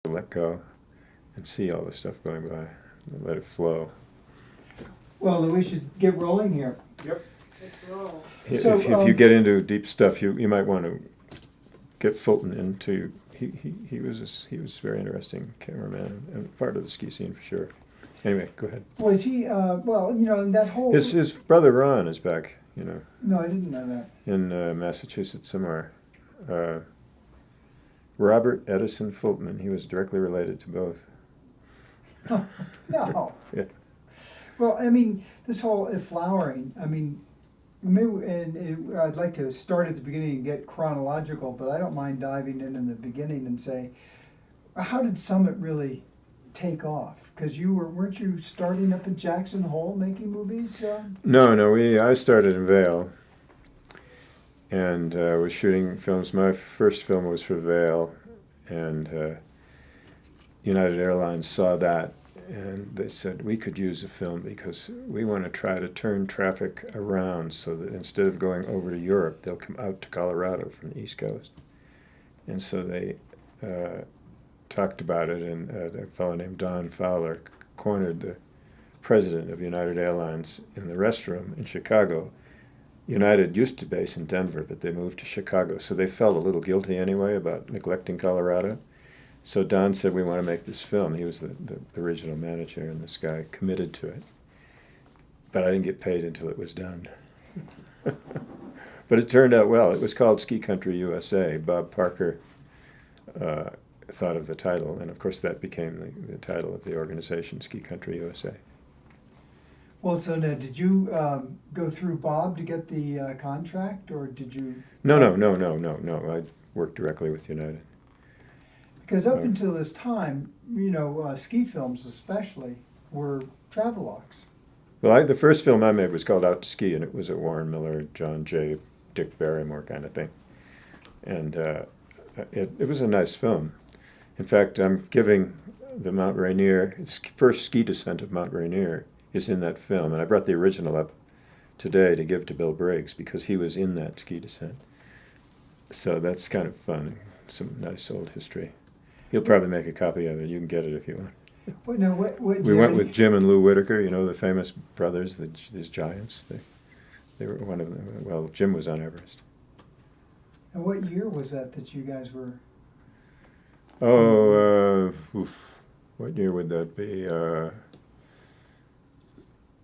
let go and see all the stuff going by, and let it flow. Well, then we should get rolling here. Yep. Let's roll. If you get into deep stuff, you might want to get Fulton into. He was very interesting cameraman and part of the ski scene for sure. Anyway, go ahead. Was he, well, in that whole... His brother Ron is back, No, I didn't know that. in Massachusetts somewhere. Robert Edison Fulton, he was directly related to both. No. Yeah. Well, this whole flowering, maybe, I'd like to start at the beginning and get chronological, but I don't mind diving in the beginning and say, how did Summit really take off? Because weren't you starting up at Jackson Hole making movies? No, I started in Vail and was shooting films. My first film was for Vail, and United Airlines saw that, and they said, we could use a film because we want to try to turn traffic around so that instead of going over to Europe, they'll come out to Colorado from the East Coast. And so they talked about it, and a fellow named Don Fowler cornered the president of United Airlines in the restroom in Chicago. United used to base in Denver, but they moved to Chicago, so they felt a little guilty anyway about neglecting Colorado. So Don said, we want to make this film. He was the original manager, and this guy committed to it. But I didn't get paid until it was done. But it turned out well. It was called Ski Country USA. Bob Parker thought of the title, and of course that became the title of the organization, Ski Country USA. Well, so now, did you go through Bob to get the contract, or did you? No. I worked directly with United. Because up until this time, ski films especially were travelogues. Well, the first film I made was called Out to Ski, and it was a Warren Miller, John Jay, Dick Barrymore kind of thing. And it was a nice film. In fact, I'm giving the Mount Rainier, its first ski descent of Mount Rainier is in that film. And I brought the original up today to give to Bill Briggs because he was in that ski descent. So that's kind of fun, some nice old history. He'll probably make a copy of it. You can get it if you want. We went with Jim and Lou Whitaker, the famous brothers, these giants. They were one of them. Well, Jim was on Everest. And what year was that you guys were? What year would that be?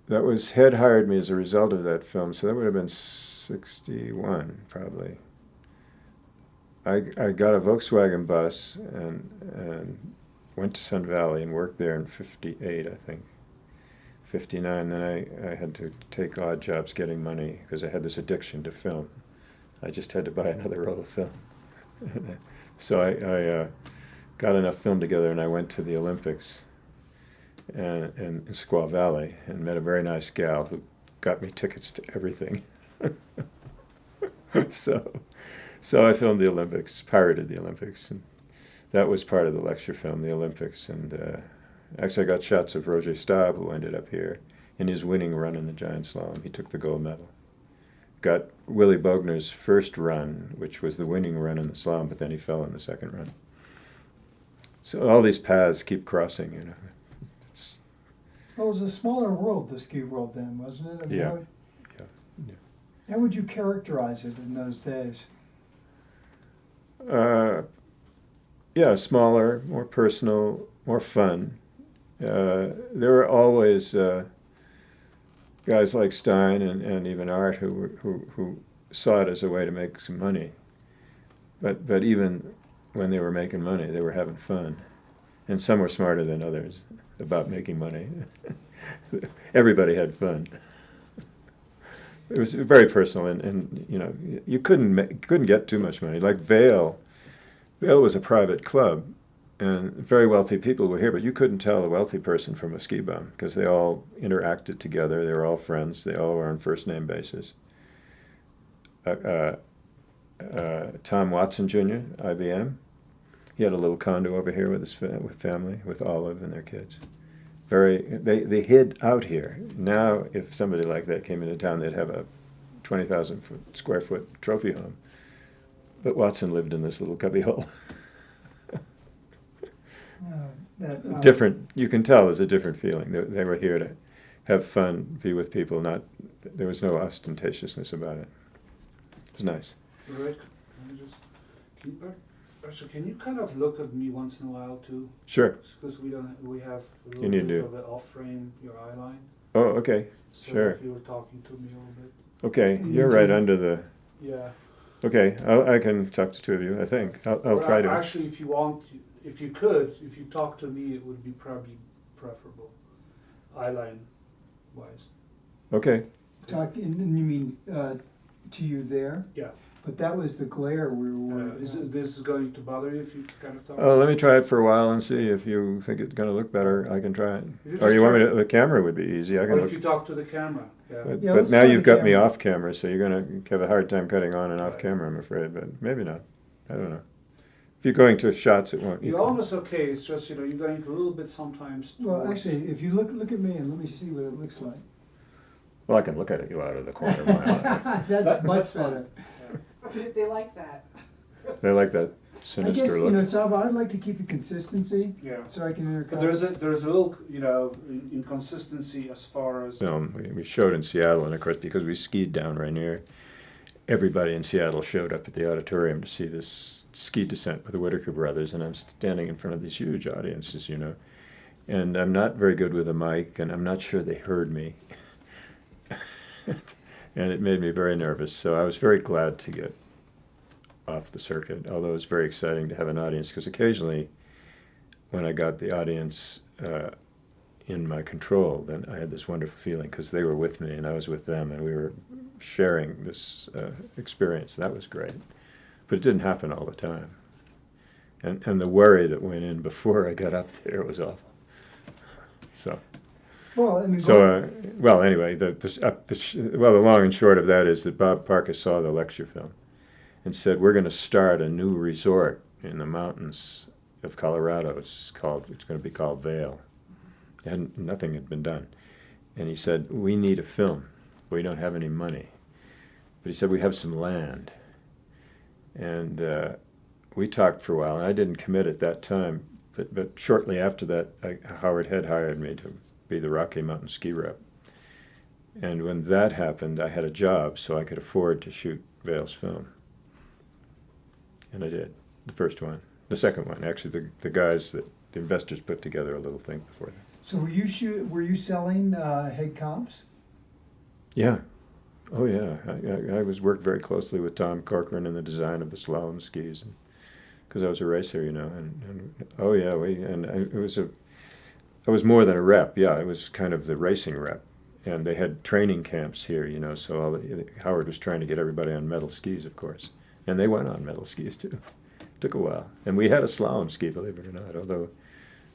That was Head hired me as a result of that film, so that would have been 61 probably. I got a Volkswagen bus and went to Sun Valley and worked there in 58, I think. 59, then I had to take odd jobs getting money because I had this addiction to film. I just had to buy another roll of film. So I got enough film together, and I went to the Olympics in Squaw Valley and met a very nice gal who got me tickets to everything. So I filmed the Olympics, pirated the Olympics, and that was part of the lecture film, the Olympics. And actually I got shots of Roger Staub, who ended up here, in his winning run in the giant slalom. He took the gold medal. Got Willie Bogner's first run, which was the winning run in the slalom, but then he fell in the second run. So all these paths keep crossing, Well, it was a smaller world, the ski world then, wasn't it? Yeah. How would you characterize it in those days? Smaller, more personal, more fun. There were always guys like Stein and even Art who saw it as a way to make some money. But even when they were making money, they were having fun. And some were smarter than others about making money. Everybody had fun. It was very personal, and you couldn't get too much money. Like Vail was a private club, and very wealthy people were here, but you couldn't tell a wealthy person from a ski bum because they all interacted together. They were all friends. They all were on first name basis. Tom Watson Jr., IBM, he had a little condo over here with his family, with Olive and their kids. They hid out here. Now, if somebody like that came into town, they'd have a 20,000 square foot trophy home. But Watson lived in this little cubbyhole. Different, you can tell there's a different feeling. They were here to have fun, be with people, not, there was no ostentatiousness about it. It was nice. Rick, Actually, can you kind of look at me once in a while too? Sure. Because we have a little You need bit to. of an off frame, your eye line. Oh, okay, So sure. if you were talking to me a little bit. Okay, You you're right can- under the, Yeah. okay, I can talk to two of you, I think. I'll Or try to. Actually, if you want, if you could, if you talk to me, it would be probably preferable, eye line wise. Okay, And you mean, to you there? Yeah. But that was the glare we were worried Is about. this going to bother you if you kind of talk? let me try it for a while and see if you think it's gonna look better, I can try it. If you Or just you want me try- to, the camera would be easy, I Or can if look. you talk to the camera, yeah. Yeah, But let's now try you've the got me camera. off camera, so you're gonna have a hard time cutting on and off Right. camera, I'm afraid, but maybe not. I don't know. If you're going to shots, it won't. You're almost okay, it's just, you're going a little bit sometimes Well, towards- actually, if you look at me and let me see what it looks like. Well, I can look at you out of the corner of my eye. That's much That's fine. better. They like that. They like that I guess, sinister look. Saba, I'd like to keep the consistency Yeah. so I can But intercut. there's a little, inconsistency as far as. Film we showed in Seattle, and of course, because we skied down Rainier, everybody in Seattle showed up at the auditorium to see this ski descent with the Whitaker brothers, and I'm standing in front of these huge audiences, and I'm not very good with a mic, and I'm not sure they heard me. And it made me very nervous, so I was very glad to get off the circuit, although it was very exciting to have an audience, because occasionally when I got the audience in my control, then I had this wonderful feeling, because they were with me and I was with them, and we were sharing this experience. That was great. But it didn't happen all the time. And the worry that went in before I got up there was awful. So. Well, I mean, Well, anyway, the long and short of that is that Bob Parker saw the lecture film and said, we're going to start a new resort in the mountains of Colorado. It's going to be called Vail. And nothing had been done. And he said, we need a film. We don't have any money. But he said, we have some land. And we talked for a while, and I didn't commit at that time. But shortly after that, Howard Head hired me to be the Rocky Mountain ski rep. And when that happened, I had a job, so I could afford to shoot Vail's film. And I did, the first one. The second one, actually, the guys that the investors put together a little thing before that. so were you selling head comps? Yeah. Oh, yeah. I worked very closely with Tom Corcoran in the design of the slalom skis, because I was a racer, and oh yeah, I was more than a rep. Yeah, I was kind of the racing rep, and they had training camps here, So Howard was trying to get everybody on metal skis, of course, and they went on metal skis too. Took a while, and we had a slalom ski, believe it or not. Although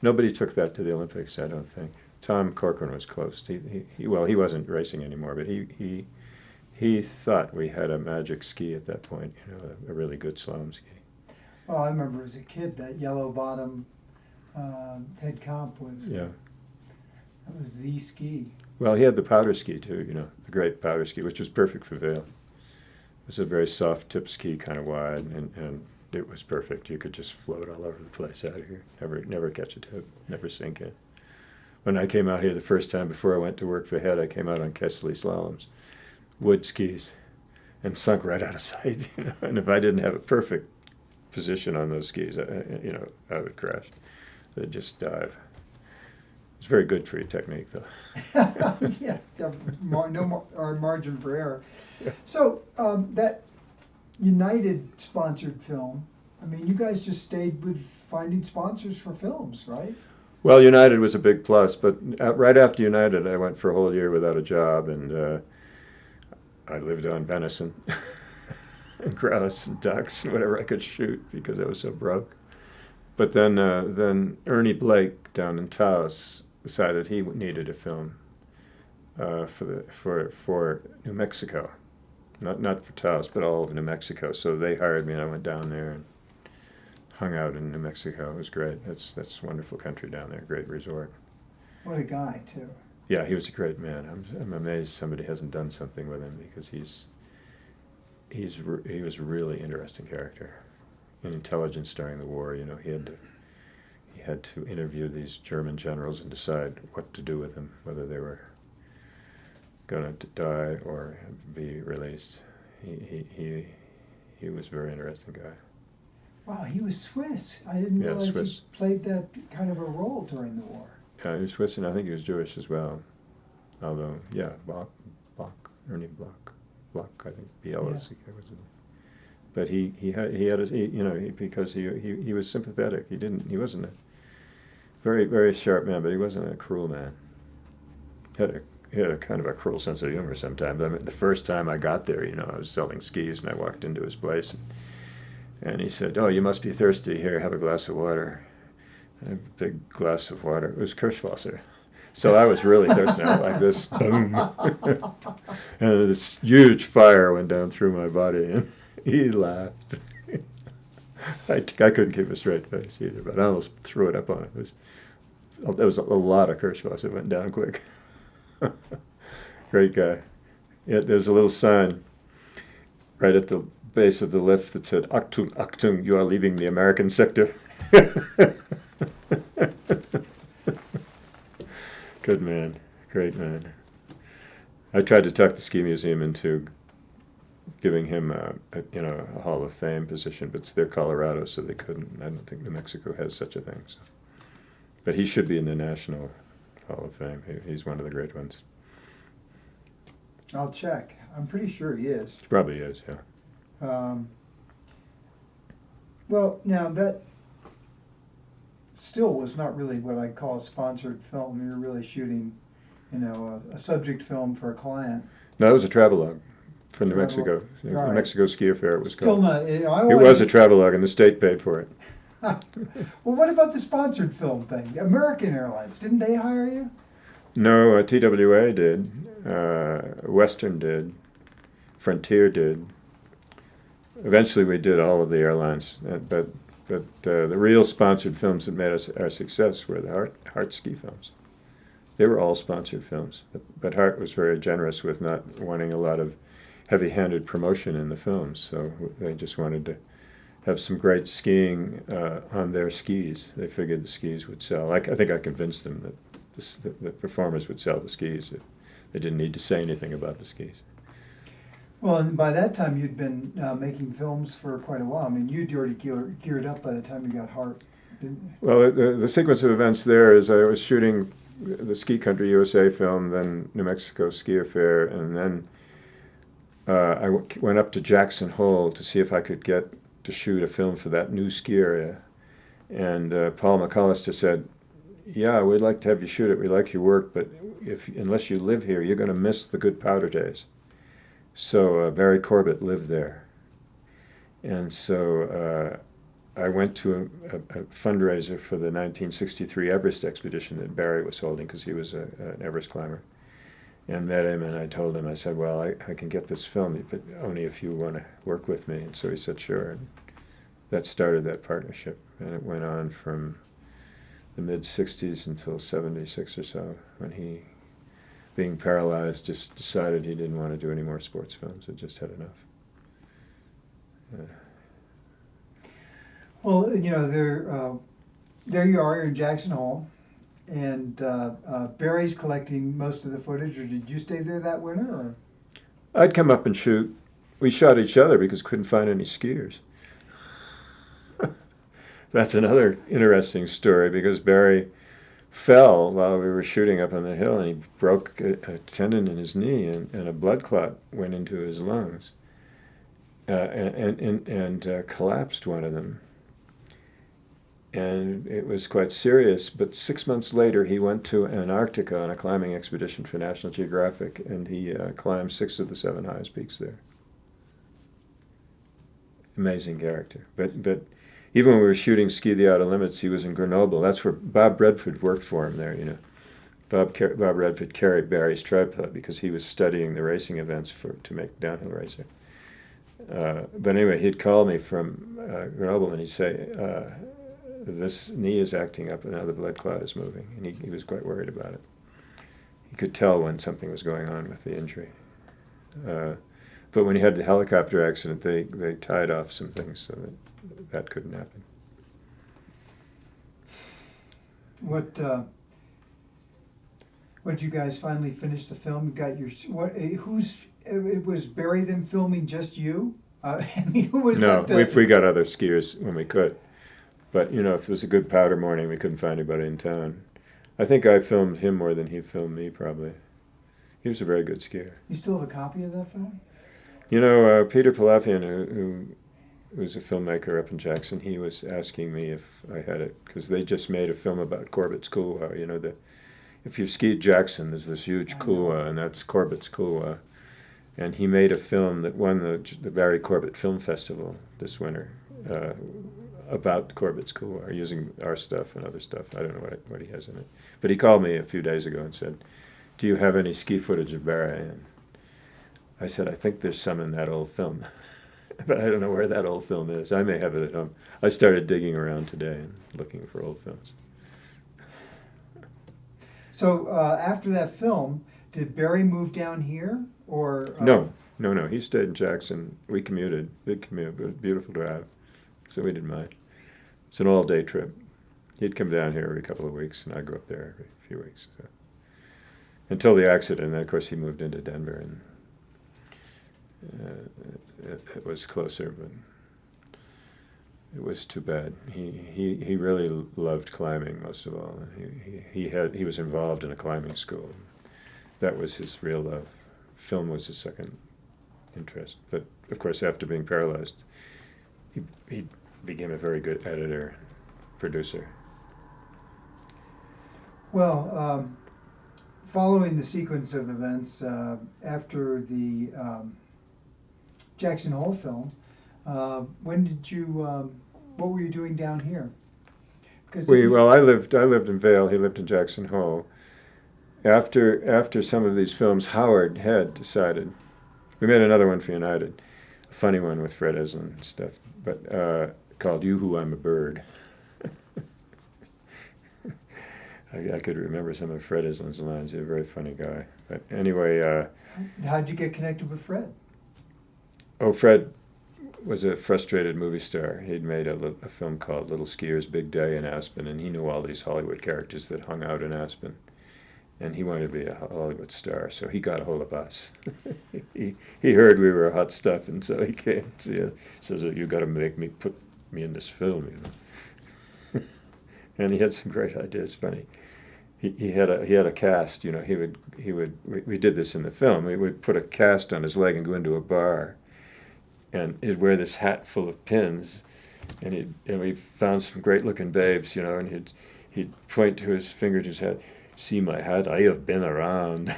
nobody took that to the Olympics, I don't think. Tom Corcoran was close. He wasn't racing anymore, but he thought we had a magic ski at that point, a really good slalom ski. Oh, I remember as a kid that yellow bottom head comp was Yeah. that was the ski. Well, he had the powder ski too, the great powder ski, which was perfect for Vail. It was a very soft tip ski, kind of wide, and it was perfect. You could just float all over the place out of here. Never catch a tip, never sink in. When I came out here the first time before I went to work for Head, I came out on Kesley slaloms, wood skis, and sunk right out of sight. And if I didn't have a perfect position on those skis, I would crash. They'd just dive. It's very good for your technique, though. Yeah, or margin for error. So that United sponsored film. I mean, you guys just stayed with finding sponsors for films, right? Well, United was a big plus, but right after United, I went for a whole year without a job, and I lived on venison and grouse and ducks and whatever I could shoot because I was so broke. But then Ernie Blake down in Taos decided he needed a film for New Mexico, not for Taos, but all of New Mexico. So they hired me, and I went down there and hung out in New Mexico. It was great. That's a wonderful country down there. Great resort. What a guy, too. Yeah, he was a great man. I'm amazed somebody hasn't done something with him, because he was a really interesting character. In intelligence during the war, he he had to interview these German generals and decide what to do with them, whether they were going to die or be released. He was a very interesting guy. Wow, he was Swiss. I didn't Yeah, realize Swiss. he played that kind of a role during the war. He was Swiss, and I think he was Jewish as well. Although, yeah, Ernie Block, I think, B-L-O-C-K was it. But he had because he was sympathetic. He wasn't a very, very sharp man, but he wasn't a cruel man. He had a kind of a cruel sense of humor sometimes. I mean, the first time I got there, I was selling skis, and I walked into his place, and he said, "Oh, you must be thirsty. Here, have a glass of water." A big glass of water. It was Kirschwasser. So I was really thirsty. I was like this, boom. And this huge fire went down through my body, and he laughed. I couldn't keep a straight face either, but I almost threw it up on him. There was a lot of Kirschwasser. It went down quick. Great guy. Yeah, there's a little sign right at the base of the lift that said, "Achtung, Achtung, you are leaving the American sector." Good man, great man. I tried to talk the ski museum into giving him a Hall of Fame position, but they're Colorado, so they couldn't. I don't think New Mexico has such a thing. So. But he should be in the National Hall of Fame. He's one of the great ones. I'll check. I'm pretty sure he is. He probably is, yeah. Well, now that still was not really what I'd call a sponsored film. You were really shooting, a subject film for a client. No, it was a travelogue from New Travelogue. Mexico. Right. New Mexico Ski Affair it was Still called. not. It was a travelogue, and the state paid for it. Well, what about the sponsored film thing? American Airlines, didn't they hire you? No, TWA did. Western did. Frontier did. Eventually, we did all of the airlines, but the real sponsored films that made us our success were the Hart ski films. They were all sponsored films, but Hart was very generous with not wanting a lot of heavy-handed promotion in the films, so they just wanted to have some great skiing on their skis. They figured the skis would sell. I think I convinced them that the performers would sell the skis. They didn't need to say anything about the skis. Well, and by that time you'd been making films for quite a while. I mean, you'd already geared up by the time you got Hart, didn't you? Well, the sequence of events there is I was shooting the Ski Country USA film, then New Mexico Ski Affair, and then I went up to Jackson Hole to see if I could get to shoot a film for that new ski area. And Paul McCollister said, "Yeah, we'd like to have you shoot it. We like your work, but unless you live here, you're going to miss the good powder days." So Barry Corbett lived there. And so I went to a fundraiser for the 1963 Everest expedition that Barry was holding because he was an Everest climber. And met him, and I told him, I said, "Well, I can get this film, but only if you want to work with me." And so he said, "Sure." And that started that partnership. And it went on from the mid-'60s until 76 or so, when he, being paralyzed, just decided he didn't want to do any more sports films. He just had enough. Well, there you are, you're in Jackson Hole, and Barry's collecting most of the footage, or did you stay there that winter? Or? I'd come up and shoot. We shot each other because we couldn't find any skiers. That's another interesting story because Barry fell while we were shooting up on the hill, and he broke a tendon in his knee, and a blood clot went into his lungs and collapsed one of them. And it was quite serious, but 6 months later he went to Antarctica on a climbing expedition for National Geographic, and he climbed 6 of the 7 highest peaks there. Amazing character. But even when we were shooting Ski the Outer Limits, he was in Grenoble. That's where Bob Redford worked for him there, Bob Redford carried Barry's tripod because he was studying the racing events to make Downhill Racer. But anyway, he'd call me from Grenoble, and he'd say, "This knee is acting up, and now the blood clot is moving." And he was quite worried about it. He could tell when something was going on with the injury. But when he had the helicopter accident, they tied off some things so that couldn't happen. what did you guys finally finish the film? You got your, it was Barry then filming just you? I mean, who was No, like we got other skiers when we could. But, you know, if it was a good powder morning, we couldn't find anybody in town. I think I filmed him more than he filmed me, probably. He was a very good skier. You still have a copy of that film? You know, Peter Palafian, who was a filmmaker up in Jackson, he was asking me if I had it, because they just made a film about Corbett's Couloir. You know, if you've skied Jackson, there's this huge couloir, and that's Corbett's Couloir. And he made a film that won the Barry Corbett Film Festival this winter about Corbett's Couloir, using our stuff and other stuff. I don't know what he has in it. But he called me a few days ago and said, "Do you have any ski footage of Barry?" And I said, "I think there's some in that old film." But I don't know where that old film is. I may have it at home. I started digging around today and looking for old films. So after that film, did Barry move down here, or No. He stayed in Jackson. We commuted, big commute, but beautiful drive, so we didn't mind. It's an all-day trip. He'd come down here every couple of weeks, and I'd go up there every few weeks. So. Until the accident, and then of course he moved into Denver, and it was closer, but it was too bad. He really loved climbing most of all. He was involved in a climbing school. That was his real love. Film was his second interest. But of course, after being paralyzed, he became a very good editor, producer. Well, following the sequence of events after the Jackson Hole film, when did you? What were you doing down here? I lived in Vail. He lived in Jackson Hole. After some of these films, Howard had decided. We made another one for United, a funny one with Fred Eslin and stuff, but called "You Who I'm a Bird." I could remember some of Fred Eslin's lines. He's a very funny guy. But anyway, how'd you get connected with Fred? Oh, Fred was a frustrated movie star. He'd made a film called Little Skier's Big Day in Aspen, and he knew all these Hollywood characters that hung out in Aspen. And he wanted to be a Hollywood star, so he got a hold of us. he heard we were hot stuff, and so he came to see us. Says, "You got to put me in this film, you know." And he had some great ideas. Funny. He had a cast. You know, we did this in the film. He would put a cast on his leg and go into a bar, and he'd wear this hat full of pins, and we found some great looking babes, you know, and he'd point to his finger to his head. "See my hat? I have been around."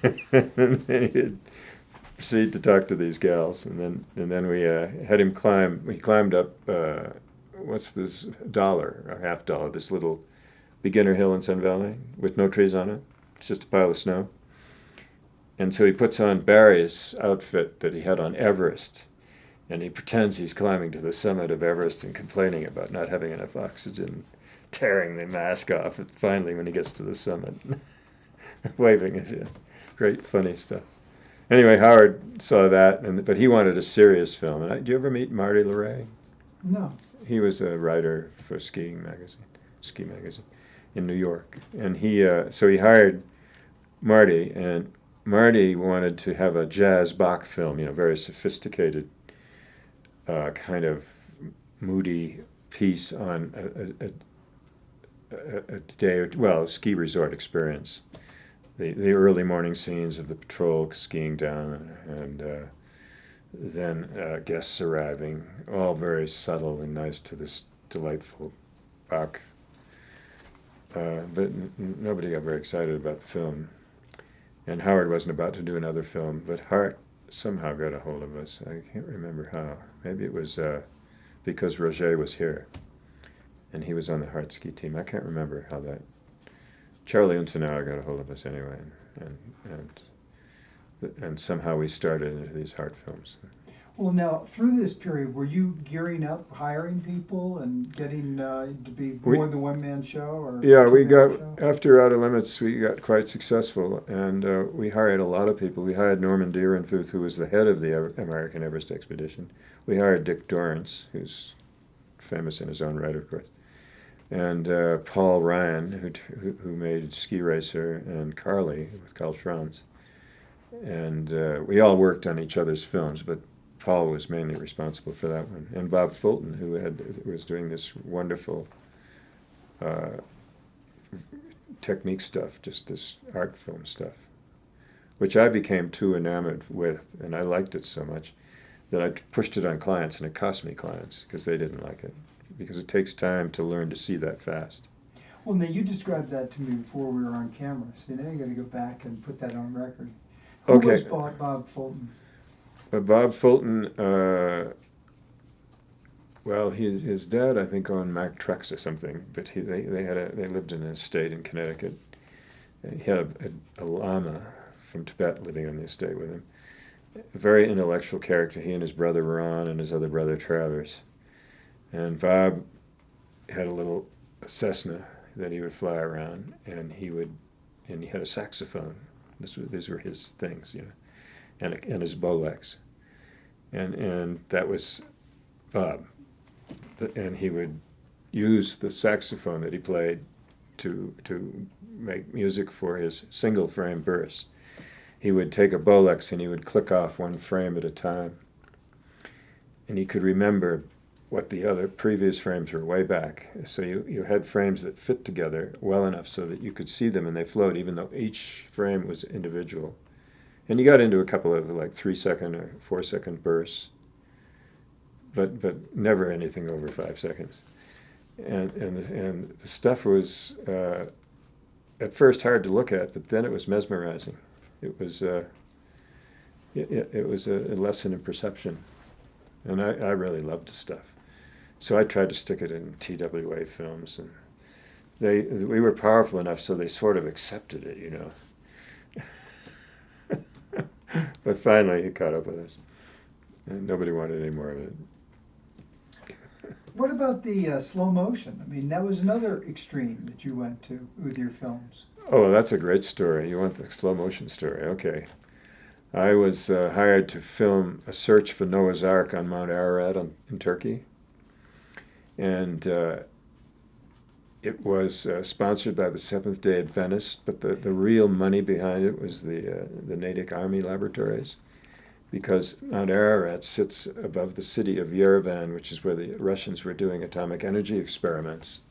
And then he'd proceed to talk to these gals, and then we had him climb. We climbed up what's this $1.50, this little beginner hill in Sun Valley with no trees on it. It's just a pile of snow. And so he puts on Barry's outfit that he had on Everest, and he pretends he's climbing to the summit of Everest and complaining about not having enough oxygen, tearing the mask off, and finally when he gets to the summit, waving his hand. Great funny stuff. Anyway, Howard saw that, but he wanted a serious film. And did you ever meet Marty LeRae? No. He was a writer for Ski Magazine in New York. And so he hired Marty, and Marty wanted to have a jazz Bach film, you know, very sophisticated, kind of moody piece on a day, ski resort experience. The early morning scenes of the patrol skiing down, and then guests arriving, all very subtle and nice to this delightful Bach. But nobody got very excited about the film. And Howard wasn't about to do another film, but Hart somehow got a hold of us. I can't remember how. Maybe it was because Roger was here, and he was on the Hart ski team. I can't remember how that. Charlie Untenauer got a hold of us anyway, and somehow we started into these Hart films. Well, now, through this period, were you gearing up, hiring people, and getting to be more than one-man show? Or yeah, we got, show? After Outer Limits, we got quite successful, and we hired a lot of people. We hired Norman Deerenfuth, who was the head of the American Everest Expedition. We hired Dick Dorrance, who's famous in his own right, of course. and Paul Ryan, who made Ski Racer, and Carly with Carl Schranz. And we all worked on each other's films, but Paul was mainly responsible for that one. And Bob Fulton, who was doing this wonderful technique stuff, just this art film stuff, which I became too enamored with, and I liked it so much that I pushed it on clients, and it cost me clients because they didn't like it, because it takes time to learn to see that fast. Well, now you described that to me before we were on camera, so now you got to go back and put that on record. Who Okay. was Bob Fulton? Bob Fulton, well, his dad, I think, owned Mack Trucks or something, but they lived in an estate in Connecticut. He had a lama from Tibet living on the estate with him. A very intellectual character. He and his brother Ron and his other brother Travers. And Bob had a little Cessna that he would fly around, and he had a saxophone. These were his things, and his Bolex, and that was Bob. And he would use the saxophone that he played to make music for his single frame bursts. He would take a Bolex and he would click off one frame at a time, and he could remember what the other previous frames were way back. So you had frames that fit together well enough so that you could see them and they flowed, even though each frame was individual. And you got into a couple of like 3-second or 4-second bursts, but never anything over 5 seconds. And the stuff was at first hard to look at, but then it was mesmerizing. It was it was a lesson in perception, and I really loved the stuff. So I tried to stick it in TWA films, and we were powerful enough so they sort of accepted it, But finally, it caught up with us, and nobody wanted any more of it. What about the slow motion? I mean, that was another extreme that you went to with your films. Oh, that's a great story. You want the slow motion story? Okay. I was hired to film a search for Noah's Ark on Mount Ararat in Turkey. And it was sponsored by the Seventh-day Adventists, but the real money behind it was the Natick Army Laboratories, because Mount Ararat sits above the city of Yerevan, which is where the Russians were doing atomic energy experiments.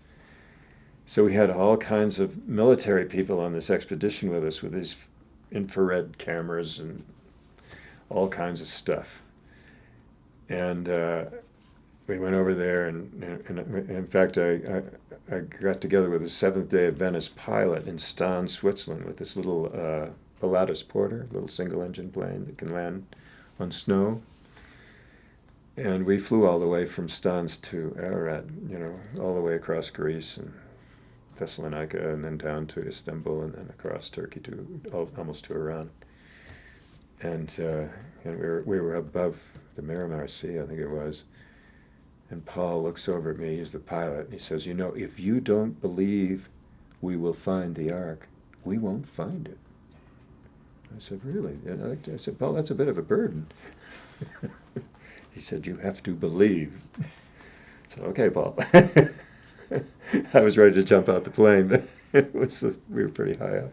So we had all kinds of military people on this expedition with us with these infrared cameras and all kinds of stuff. And we went over there, and in fact, I got together with a Seventh-day Adventist pilot in Stan, Switzerland, with this little Pilatus Porter, little single-engine plane that can land on snow. And we flew all the way from Stans to Ararat, all the way across Greece and Thessalonica, and then down to Istanbul, and then across Turkey to almost to Iran. And we were above the Miramar Sea, I think it was. And Paul looks over at me, he's the pilot, and he says, if you don't believe we will find the Ark, we won't find it. I said, really? And I said, Paul, that's a bit of a burden. He said, you have to believe. So, okay, Paul. I was ready to jump out the plane, but we were pretty high up.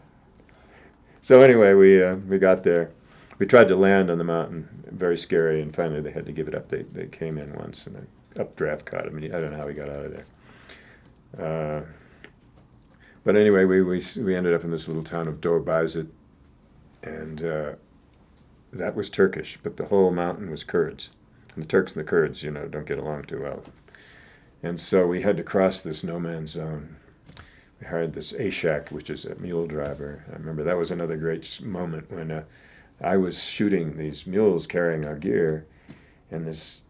So anyway, we got there. We tried to land on the mountain, very scary, and finally they had to give it up. They came in once, and an updraft caught him. I don't know how he got out of there. But anyway, we ended up in this little town of Doğu, and that was Turkish, but the whole mountain was Kurds. And the Turks and the Kurds, don't get along too well. And so we had to cross this no-man's zone. We hired this Ashak, which is a mule driver. I remember that was another great moment when I was shooting these mules carrying our gear, and this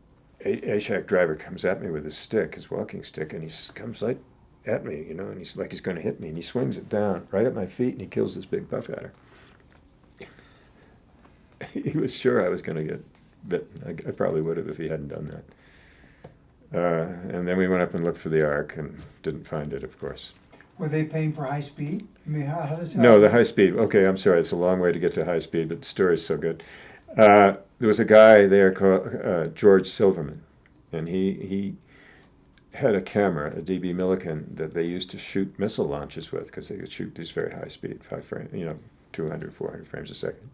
Ashak driver comes at me with his stick, his walking stick, and he comes right at me, and he's like he's going to hit me, and he swings it down right at my feet, and he kills this big buff adder. He was sure I was going to get bitten. I probably would have if he hadn't done that. And then we went up and looked for the Ark and didn't find it, of course. Were they paying for high speed? I mean, how does that... No, the high speed. Okay, I'm sorry. It's a long way to get to high speed, but the story's so good. There was a guy there called George Silverman, and he had a camera, a DB Millikan, that they used to shoot missile launches with, because they could shoot these very high speed, 200, 400 frames a second,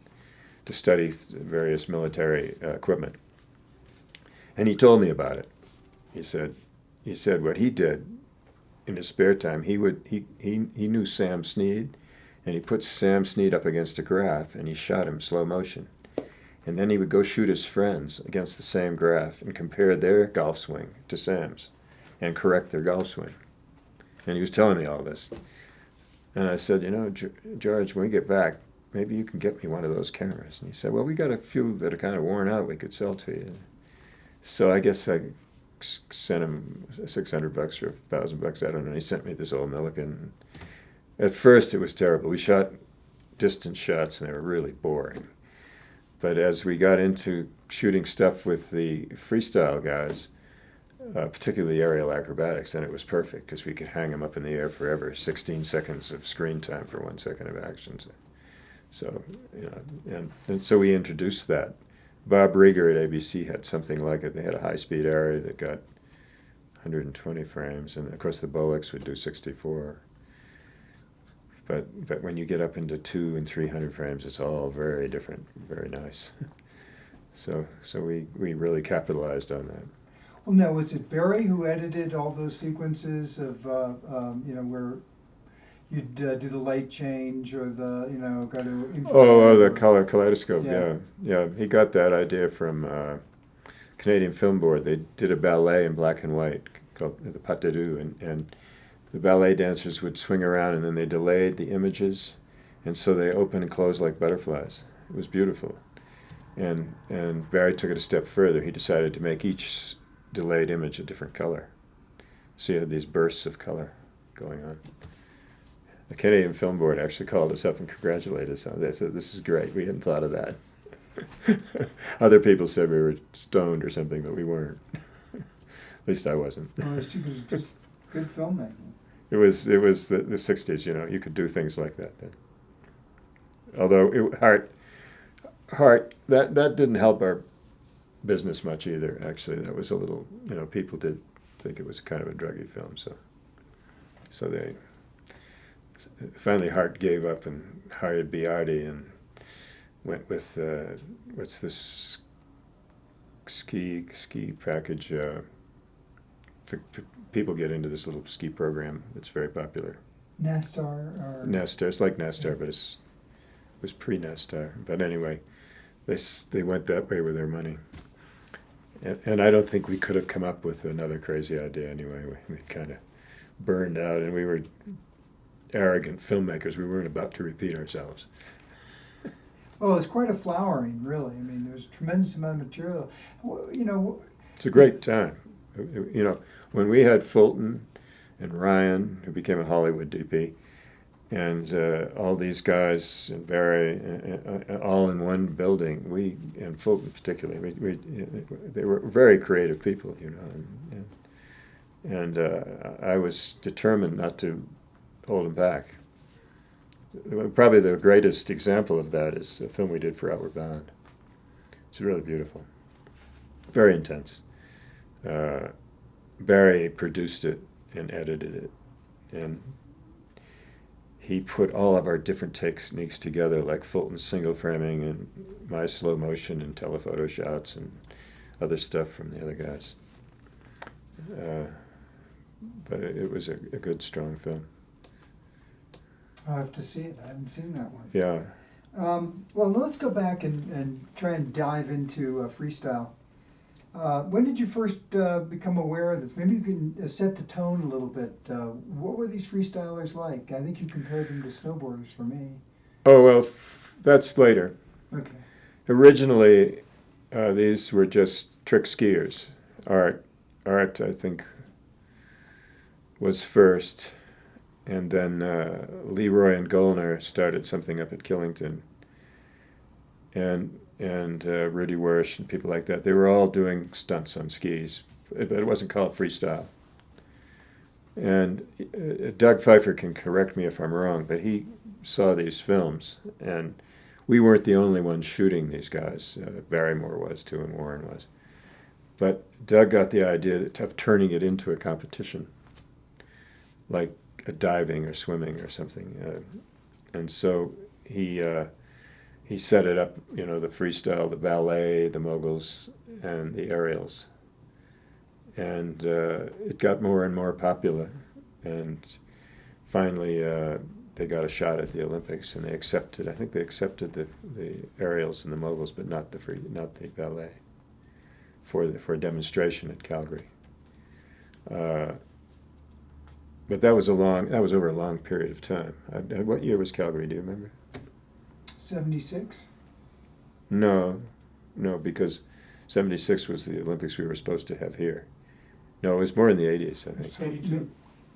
to study various military equipment. And he told me about it. He said what he did in his spare time, he knew Sam Snead, and he put Sam Snead up against a graph, and he shot him slow motion. And then he would go shoot his friends against the same graph and compare their golf swing to Sam's and correct their golf swing. And he was telling me all this. And I said, George, when we get back, maybe you can get me one of those cameras. And he said, well, we got a few that are kind of worn out we could sell to you. So I guess I sent him $600 or $1,000, I don't know. He sent me this old Millikan. At first it was terrible. We shot distance shots and they were really boring. But as we got into shooting stuff with the freestyle guys, particularly aerial acrobatics, then it was perfect because we could hang them up in the air forever. 16 seconds of screen time for 1 second of action. So, and so we introduced that. Bob Rieger at ABC had something like it. They had a high-speed area that got 120 frames, and of course the Bolex would do 64. But when you get up into 200 and 300 frames, it's all very different, very nice. So we really capitalized on that. Well, now, was it Barry who edited all those sequences of, where you'd do the light change or the, go to... The color kaleidoscope, yeah. He got that idea from Canadian Film Board. They did a ballet in black and white called the Pas de Deux, and the ballet dancers would swing around and then they delayed the images, and so they open and close like butterflies. It was beautiful. And Barry took it a step further. He decided to make each delayed image a different color. So you had these bursts of color going on. The Canadian Film Board actually called us up and congratulated us on it. They said, this is great, we hadn't thought of that. Other people said we were stoned or something, but we weren't. At least I wasn't. Well, it was just good filmmaking. It was the 60s, you could do things like that then. Although Hart, that didn't help our business much either, actually. That was a little, people did think it was kind of a druggy film, so they finally Hart gave up and hired Biardi and went with what's this ski package, people get into this little ski program that's very popular. NASTAR or... NASTAR, it's like NASTAR, but it was pre-NASTAR. But anyway, they went that way with their money. And I don't think we could have come up with another crazy idea anyway. We kind of burned out, and we were arrogant filmmakers. We weren't about to repeat ourselves. Oh, it's quite a flowering, really. I mean, there's a tremendous amount of material. It's a great time. When we had Fulton and Ryan, who became a Hollywood DP, and all these guys and Barry, all in one building. And Fulton particularly, they were very creative people, and I was determined not to hold them back. Probably the greatest example of that is a film we did for Outward Bound. It's really beautiful, very intense. Barry produced it and edited it, and he put all of our different techniques together, like Fulton's single framing and my slow motion and telephoto shots and other stuff from the other guys. But it was a good, strong film. I'll have to see it. I haven't seen that one. Yeah. Well, let's go back and try and dive into freestyle. When did you first become aware of this? Maybe you can set the tone a little bit. What were these freestylers like? I think you compared them to snowboarders for me. Oh, well, that's later. Okay. Originally, these were just trick skiers. Art, I think, was first. And then Leroy and Gollner started something up at Killington. And Rudy Wersch and people like that. They were all doing stunts on skis, but it wasn't called freestyle. And Doug Pfeiffer can correct me if I'm wrong, but he saw these films, and we weren't the only ones shooting these guys. Barrymore was too, and Warren was. But Doug got the idea of turning it into a competition, like a diving or swimming or something. And so he set it up, you know, the freestyle, the ballet, the moguls, and the aerials. And it got more and more popular. And finally, they got a shot at the Olympics, and they accepted. I think they accepted the aerials and the moguls, but not the ballet, for a demonstration at Calgary. But that was over a long period of time. What year was Calgary? Do you remember? 76? No, because 76 was the Olympics we were supposed to have here. No, it was more in the 80s, I think. 82.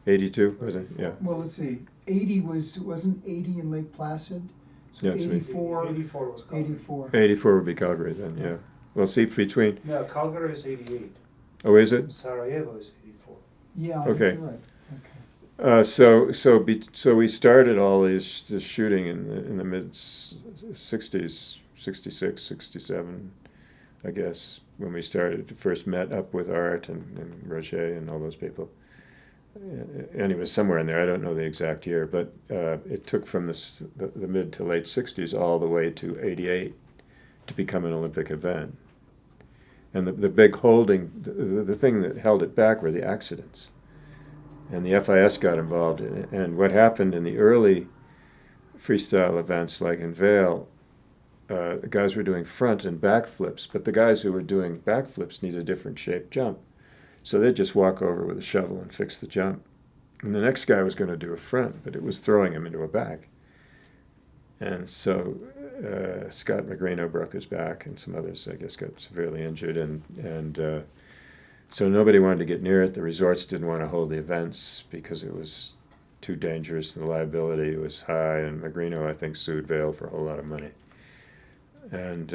82, was it? Yeah. Well, let's see. 80 wasn't 80 in Lake Placid? So Yeah, it's 84. 84 was Calgary. 84. 84 would be Calgary then, yeah. Well, see, between, No, Calgary is 88. oh, is it? Sarajevo is 84. Yeah, I Okay. think you're right. Okay. So we started all this shooting in the mid 60s, 66, 67, I guess, when we started. First met up with Art and Roger and all those people. And it was somewhere in there. I don't know the exact year, but it took from the mid to late 60s all the way to 88 to become an Olympic event. And the big holding, the thing that held it back were the accidents. And the FIS got involved in it. And what happened in the early freestyle events, like in Vail, the guys were doing front and back flips, but the guys who were doing back flips needed a different shaped jump. So they'd just walk over with a shovel and fix the jump. And the next guy was going to do a front, but it was throwing him into a back. And so Scott Magrino broke his back, and some others, I guess, got severely injured. And so nobody wanted to get near it. The resorts didn't want to hold the events because it was too dangerous and the liability was high. And Magrino, I think, sued Vail for a whole lot of money. And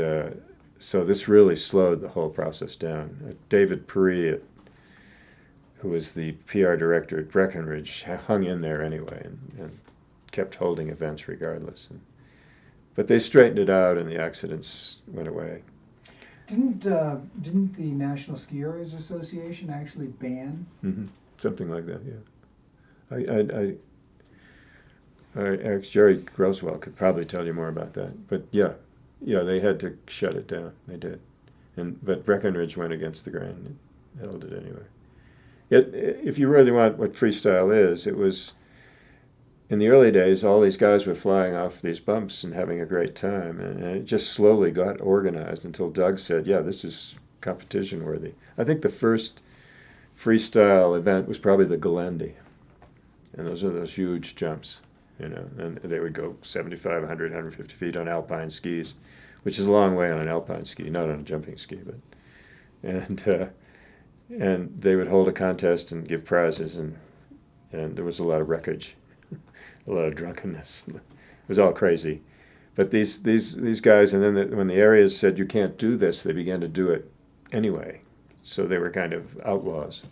so this really slowed the whole process down. David Perry, who was the PR director at Breckenridge, hung in there anyway and kept holding events regardless. But they straightened it out, and the accidents went away. Didn't the National Ski Areas Association actually ban? Mm-hmm. Something like that, yeah. Jerry Groswell could probably tell you more about that. But yeah, they had to shut it down. They did. But Breckenridge went against the grain and held it anyway. If you really want what freestyle is, it was, in the early days, all these guys were flying off these bumps and having a great time, and it just slowly got organized until Doug said, yeah, this is competition worthy. I think the first freestyle event was probably the Galendi, and those are those huge jumps, you know, and they would go 75, 100, 150 feet on alpine skis, which is a long way on an alpine ski, not on a jumping ski, but, and they would hold a contest and give prizes, and there was a lot of wreckage, a lot of drunkenness. It was all crazy. But these guys, and then when the areas said you can't do this, they began to do it anyway. So they were kind of outlaws.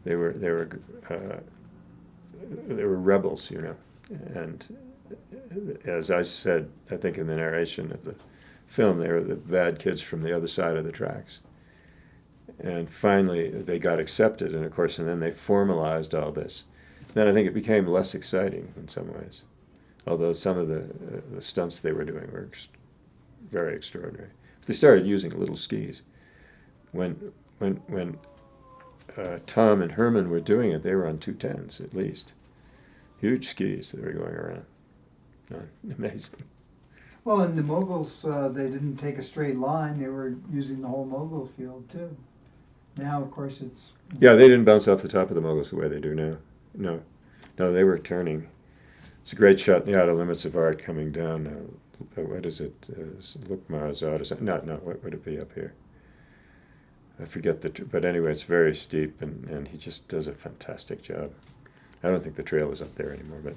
They were rebels, you know. And as I said, I think in the narration of the film, they were the bad kids from the other side of the tracks. And finally, they got accepted, and of course, and then they formalized all this. Then I think it became less exciting in some ways, although some of the stunts they were doing were very extraordinary. They started using little skis. When Tom and Herman were doing it, they were on 210s at least. Huge skis that were going around. Amazing. Well, in the moguls, they didn't take a straight line. They were using the whole mogul field, too. Now, of course, it's... Yeah, they didn't bounce off the top of the moguls the way they do now. No, they were turning. It's a great shot in the Outer Limits of Art coming down. What is it? Look Marazad. No, what would it be up here? I forget but anyway, it's very steep, and he just does a fantastic job. I don't think the trail is up there anymore, but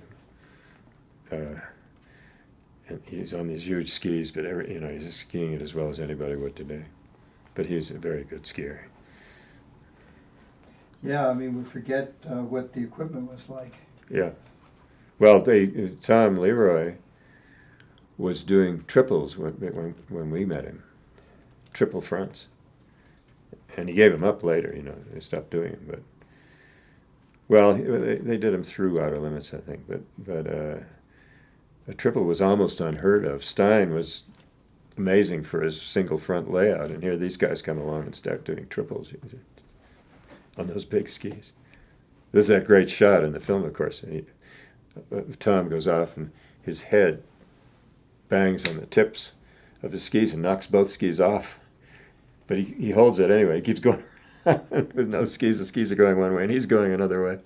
and he's on these huge skis, but he's skiing it as well as anybody would today. But he's a very good skier. Yeah, I mean, we forget what the equipment was like. Yeah. Well, Tom Leroy was doing triples when we met him, triple fronts. and he gave them up later. You know, they stopped doing them. But well, they did them through Outer Limits, I think. But a triple was almost unheard of. Stein was amazing for his single front layout, and here these guys come along and start doing triples on those big skis. There's that great shot in the film, of course. Tom goes off and his head bangs on the tips of his skis and knocks both skis off. But he holds it anyway. He keeps going with no skis. The skis are going one way and he's going another way.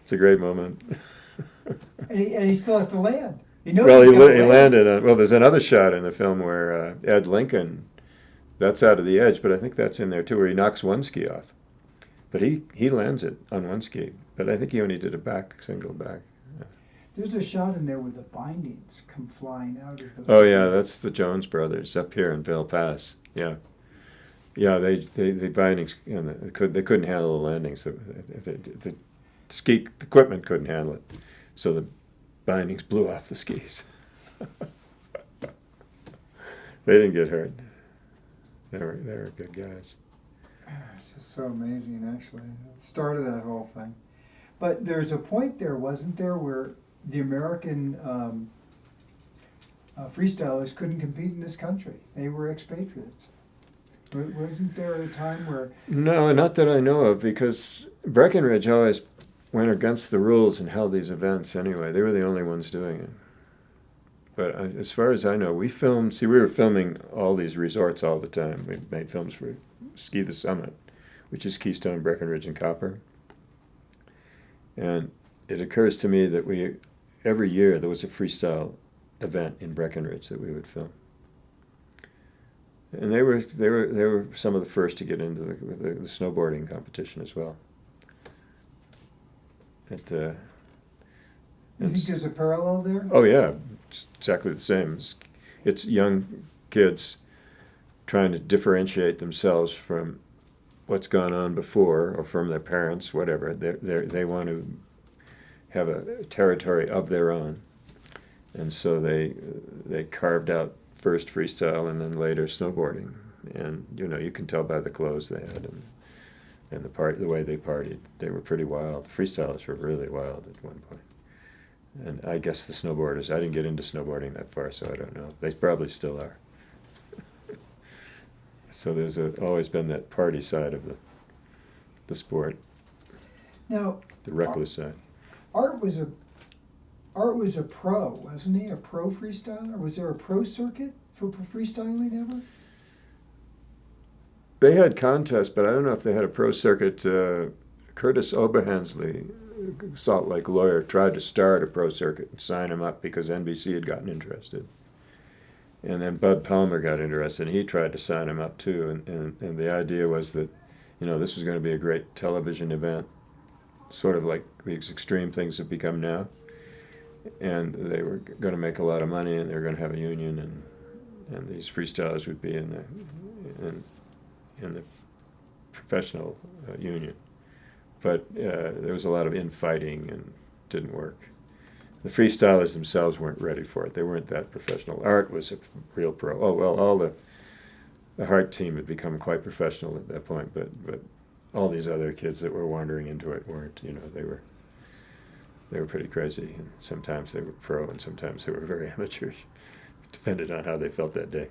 It's a great moment. And he still has to land. He knows Well, he's he gotta land. landed. Well, there's another shot in the film where Ed Lincoln, that's out of the edge, but I think that's in there too, where he knocks one ski off. But he lands it on one ski. But I think he only did a single back. There's a shot in there where the bindings come flying out of the. Oh yeah, that's the Jones brothers up here in Vail Pass. Yeah, yeah. The bindings, you know, they couldn't handle the landings. The ski equipment couldn't handle it, so the bindings blew off the skis. They didn't get hurt. They were good guys. It's just so amazing, actually. It started that whole thing. But there's a point there, wasn't there, where the American freestylers couldn't compete in this country. They were expatriates. Wasn't there a time where... No, not that I know of, because Breckenridge always went against the rules and held these events anyway. They were the only ones doing it. But as far as I know, we were filming all these resorts all the time. We made films for Ski the Summit, which is Keystone, Breckenridge, and Copper. And it occurs to me that every year there was a freestyle event in Breckenridge that we would film. And they were some of the first to get into the snowboarding competition as well. You think there's a parallel there? Oh yeah, it's exactly the same. It's young kids trying to differentiate themselves from what's gone on before or from their parents, whatever. They want to have a territory of their own, and so they carved out first freestyle and then later snowboarding. And you know, you can tell by the clothes they had and the way they partied. They were pretty wild. Freestylers were really wild at one point. And I guess the snowboarders, I didn't get into snowboarding that far, so I don't know. They probably still are. So there's always been that party side of the sport, Now, the reckless side. Art was a pro, wasn't he? A pro freestyler? Was there a pro circuit for freestyling ever? They had contests, but I don't know if they had a pro circuit. Curtis Oberhensley, Salt Lake lawyer, tried to start a pro circuit and sign him up because NBC had gotten interested. And then Bud Palmer got interested, and he tried to sign him up too. And the idea was that, you know, this was going to be a great television event, sort of like these extreme things have become now. And they were going to make a lot of money, and they were going to have a union, and these freestylers would be in the professional union. But there was a lot of infighting and didn't work. The freestylers themselves weren't ready for it. They weren't that professional. Art was a real pro. Oh, well, all the Hart team had become quite professional at that point, but all these other kids that were wandering into it weren't. You know, they were pretty crazy. And sometimes they were pro and sometimes they were very amateurish. It depended on how they felt that day.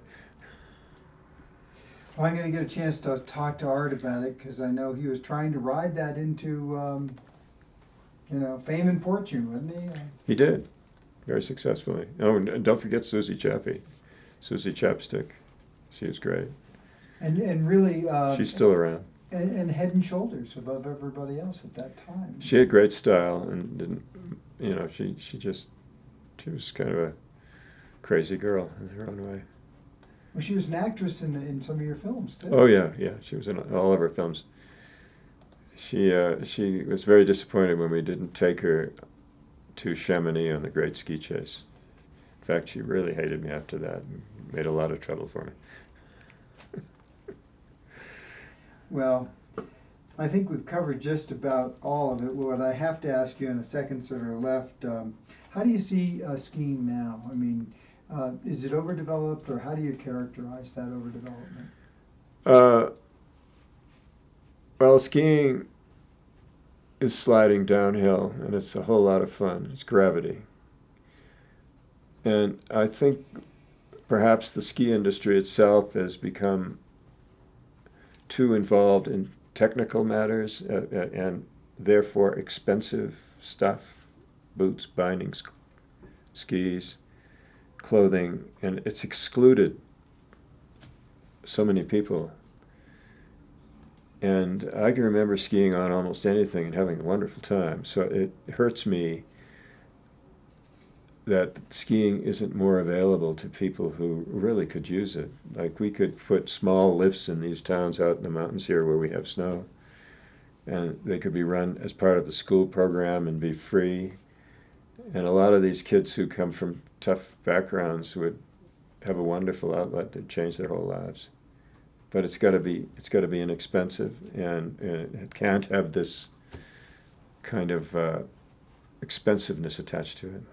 Well, I'm going to get a chance to talk to Art about it because I know he was trying to ride that into, fame and fortune, wasn't he? He did, very successfully. Oh, and don't forget Susie Chaffee, Susie Chapstick. She was great. And really... She's still around. And head and shoulders above everybody else at that time. She had great style and didn't, she was kind of a crazy girl in her own way. Well, she was an actress in some of your films, too. Oh yeah, she was in all of her films. She was very disappointed when we didn't take her to Chamonix on the Great Ski Chase. In fact, she really hated me after that and made a lot of trouble for me. Well, I think we've covered just about all of it. What I have to ask you in the seconds that are left, how do you see skiing now? I mean, is it overdeveloped, or how do you characterize that overdevelopment? Well, skiing is sliding downhill, and it's a whole lot of fun. It's gravity. And I think perhaps the ski industry itself has become too involved in technical matters and therefore expensive stuff, boots, bindings, skis, clothing, and it's excluded so many people. And I can remember skiing on almost anything and having a wonderful time. So it hurts me that skiing isn't more available to people who really could use it. Like we could put small lifts in these towns out in the mountains here where we have snow, and they could be run as part of the school program and be free. And a lot of these kids who come from tough backgrounds would have a wonderful outlet to change their whole lives. But it's got to be inexpensive, and it can't have this kind of expensiveness attached to it.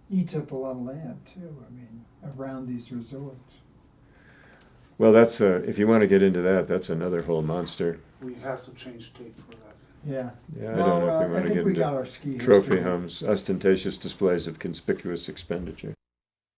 Eats up a lot of land too, I mean, around these resorts. Well, that's if you want to get into that, that's another whole monster. We have to change tape for that. Yeah. Yeah, I Well, don't know if you I want to think get we into got our ski trophy history. homes, ostentatious displays of conspicuous expenditure.